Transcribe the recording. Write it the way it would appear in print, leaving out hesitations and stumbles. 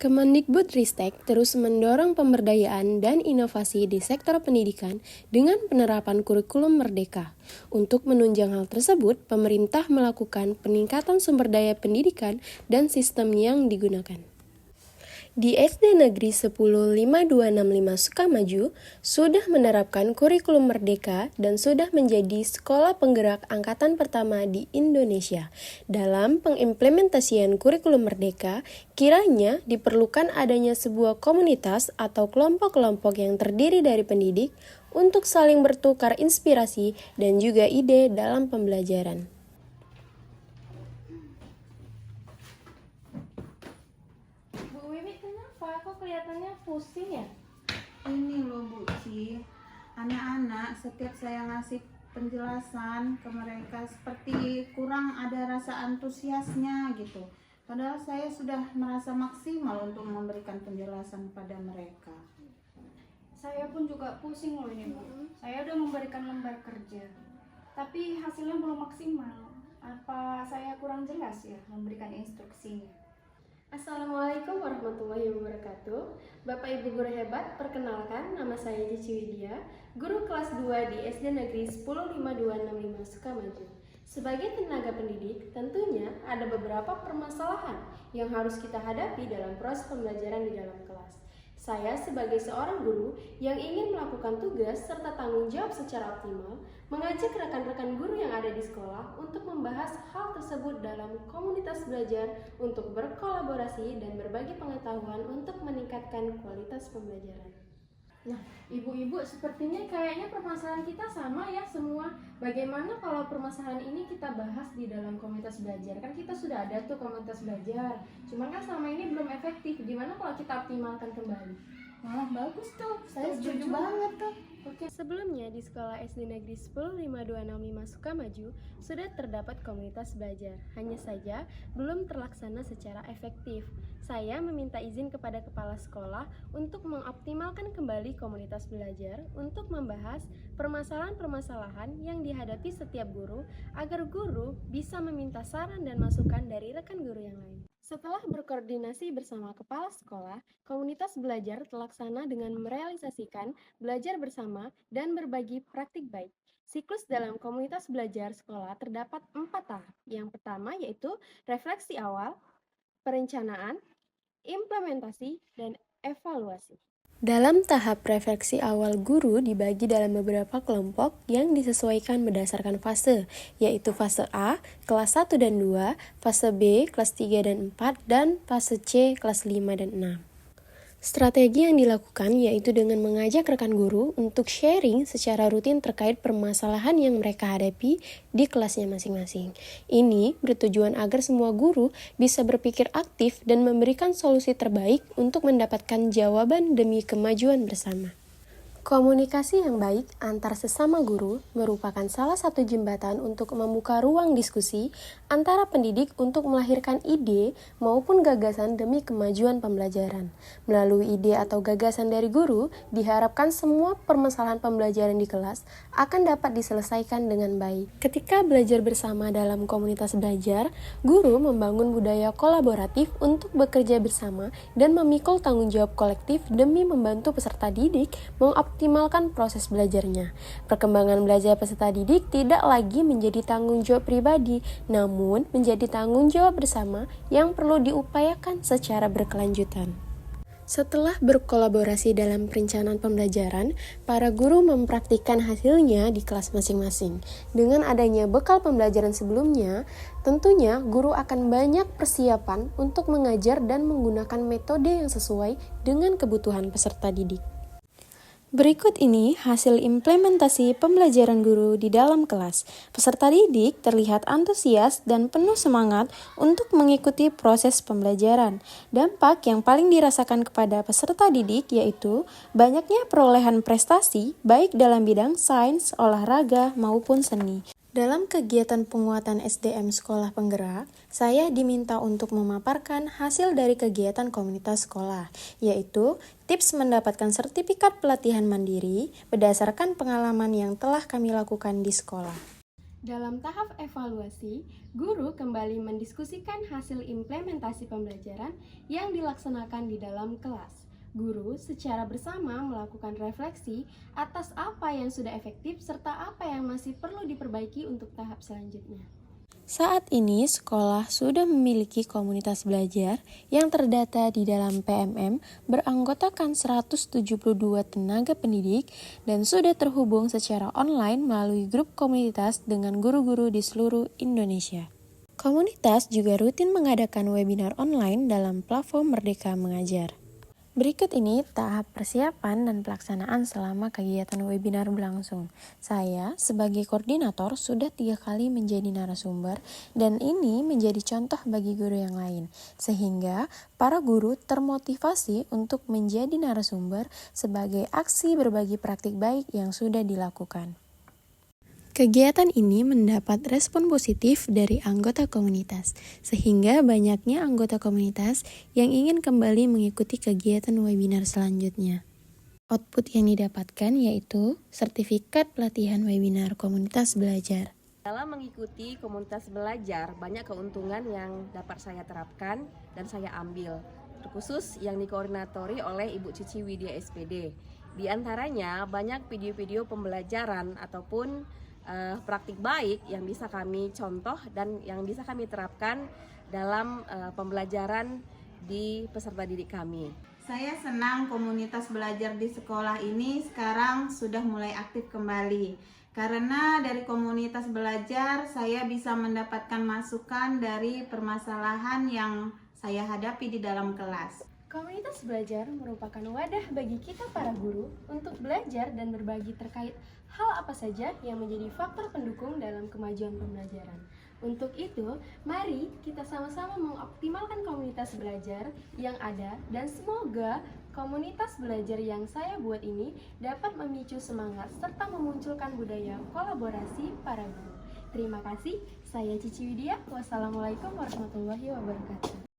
Kemendikbudristek terus mendorong pemberdayaan dan inovasi di sektor pendidikan dengan penerapan kurikulum merdeka. Untuk menunjang hal tersebut, pemerintah melakukan peningkatan sumber daya pendidikan dan sistem yang digunakan. Di SD Negeri 105265 Sukamaju sudah menerapkan kurikulum merdeka dan sudah menjadi sekolah penggerak angkatan pertama di Indonesia. Dalam pengimplementasian kurikulum merdeka, kiranya diperlukan adanya sebuah komunitas atau kelompok-kelompok yang terdiri dari pendidik untuk saling bertukar inspirasi dan juga ide dalam pembelajaran. Kok kelihatannya pusing ya? Ini loh Bu Ci, anak-anak setiap saya ngasih penjelasan ke mereka seperti kurang ada rasa antusiasnya gitu. Padahal saya sudah merasa maksimal untuk memberikan penjelasan pada mereka. Saya pun juga pusing loh ini Bu. Saya udah memberikan lembar kerja, tapi hasilnya belum maksimal. Apa saya kurang jelas ya memberikan instruksinya? Assalamualaikum warahmatullahi wabarakatuh. Bapak Ibu guru hebat, perkenalkan nama saya Cici Widya, guru kelas 2 di SD Negeri 105265 Sukamaju. Sebagai tenaga pendidik, tentunya ada beberapa permasalahan yang harus kita hadapi dalam proses pembelajaran di dalam kelas. Saya sebagai seorang guru yang ingin melakukan tugas serta tanggung jawab secara optimal, mengajak rekan-rekan guru yang ada di sekolah untuk membahas hal tersebut dalam komunitas belajar untuk berkolaborasi dan berbagi pengetahuan untuk meningkatkan kualitas pembelajaran. Nah, ibu-ibu sepertinya kayaknya permasalahan kita sama ya semua. Bagaimana kalau permasalahan ini kita bahas di dalam komunitas belajar? Kan kita sudah ada tuh komunitas belajar. Cuman kan selama ini belum efektif. Gimana kalau kita optimalkan kembali? Malah bagus tuh, saya Setuju setuju banget tuh. Oke, sebelumnya di sekolah SD Negeri 105265 Sukamaju sudah terdapat komunitas belajar, hanya saja belum terlaksana secara efektif. Saya meminta izin kepada kepala sekolah untuk mengoptimalkan kembali komunitas belajar untuk membahas permasalahan-permasalahan yang dihadapi setiap guru agar guru bisa meminta saran dan masukan dari rekan guru yang lain. Setelah berkoordinasi bersama kepala sekolah, komunitas belajar terlaksana dengan merealisasikan belajar bersama dan berbagi praktik baik. Siklus dalam komunitas belajar sekolah terdapat 4 tahap. Yang pertama yaitu refleksi awal, perencanaan, implementasi, dan evaluasi. Dalam tahap refleksi awal, guru dibagi dalam beberapa kelompok yang disesuaikan berdasarkan fase, yaitu fase A, kelas 1 dan 2, fase B, kelas 3 dan 4, dan fase C, kelas 5 dan 6. Strategi yang dilakukan yaitu dengan mengajak rekan guru untuk sharing secara rutin terkait permasalahan yang mereka hadapi di kelasnya masing-masing. Ini bertujuan agar semua guru bisa berpikir aktif dan memberikan solusi terbaik untuk mendapatkan jawaban demi kemajuan bersama. Komunikasi yang baik antar sesama guru merupakan salah satu jembatan untuk membuka ruang diskusi antara pendidik untuk melahirkan ide maupun gagasan demi kemajuan pembelajaran. Melalui ide atau gagasan dari guru, diharapkan semua permasalahan pembelajaran di kelas akan dapat diselesaikan dengan baik. Ketika belajar bersama dalam komunitas belajar, guru membangun budaya kolaboratif untuk bekerja bersama dan memikul tanggung jawab kolektif demi membantu peserta didik mengoptimalkan proses belajarnya. Perkembangan belajar peserta didik tidak lagi menjadi tanggung jawab pribadi, namun menjadi tanggung jawab bersama yang perlu diupayakan secara berkelanjutan. Setelah berkolaborasi dalam perencanaan pembelajaran, para guru mempraktikkan hasilnya di kelas masing-masing. Dengan adanya bekal pembelajaran sebelumnya, tentunya guru akan banyak persiapan untuk mengajar dan menggunakan metode yang sesuai dengan kebutuhan peserta didik. Berikut ini hasil implementasi pembelajaran guru di dalam kelas. Peserta didik terlihat antusias dan penuh semangat untuk mengikuti proses pembelajaran. Dampak yang paling dirasakan kepada peserta didik yaitu banyaknya perolehan prestasi baik dalam bidang sains, olahraga, maupun seni. Dalam kegiatan penguatan SDM Sekolah Penggerak, saya diminta untuk memaparkan hasil dari kegiatan komunitas sekolah, yaitu tips mendapatkan sertifikat pelatihan mandiri berdasarkan pengalaman yang telah kami lakukan di sekolah. Dalam tahap evaluasi, guru kembali mendiskusikan hasil implementasi pembelajaran yang dilaksanakan di dalam kelas. Guru secara bersama melakukan refleksi atas apa yang sudah efektif serta apa yang masih perlu diperbaiki untuk tahap selanjutnya. Saat ini, sekolah sudah memiliki komunitas belajar yang terdata di dalam PMM beranggotakan 172 tenaga pendidik dan sudah terhubung secara online melalui grup komunitas dengan guru-guru di seluruh Indonesia. Komunitas juga rutin mengadakan webinar online dalam platform Merdeka Mengajar. Berikut ini tahap persiapan dan pelaksanaan selama kegiatan webinar berlangsung. Saya sebagai koordinator sudah 3 kali menjadi narasumber dan ini menjadi contoh bagi guru yang lain. Sehingga para guru termotivasi untuk menjadi narasumber sebagai aksi berbagi praktik baik yang sudah dilakukan. Kegiatan ini mendapat respon positif dari anggota komunitas, sehingga banyaknya anggota komunitas yang ingin kembali mengikuti kegiatan webinar selanjutnya. Output yang didapatkan yaitu sertifikat pelatihan webinar komunitas belajar. Dalam mengikuti komunitas belajar, banyak keuntungan yang dapat saya terapkan dan saya ambil, terkhusus yang dikoordinatori oleh Ibu Cici Widya SPD. Di antaranya banyak video-video pembelajaran ataupun praktik baik yang bisa kami contoh dan yang bisa kami terapkan dalam pembelajaran di peserta didik kami. Saya senang komunitas belajar di sekolah ini sekarang sudah mulai aktif kembali. Karena dari komunitas belajar saya bisa mendapatkan masukan dari permasalahan yang saya hadapi di dalam kelas. Komunitas belajar merupakan wadah bagi kita para guru untuk belajar dan berbagi terkait hal apa saja yang menjadi faktor pendukung dalam kemajuan pembelajaran. Untuk itu, mari kita sama-sama mengoptimalkan komunitas belajar yang ada dan semoga komunitas belajar yang saya buat ini dapat memicu semangat serta memunculkan budaya kolaborasi para guru. Terima kasih, saya Cici Widya. Wassalamualaikum warahmatullahi wabarakatuh.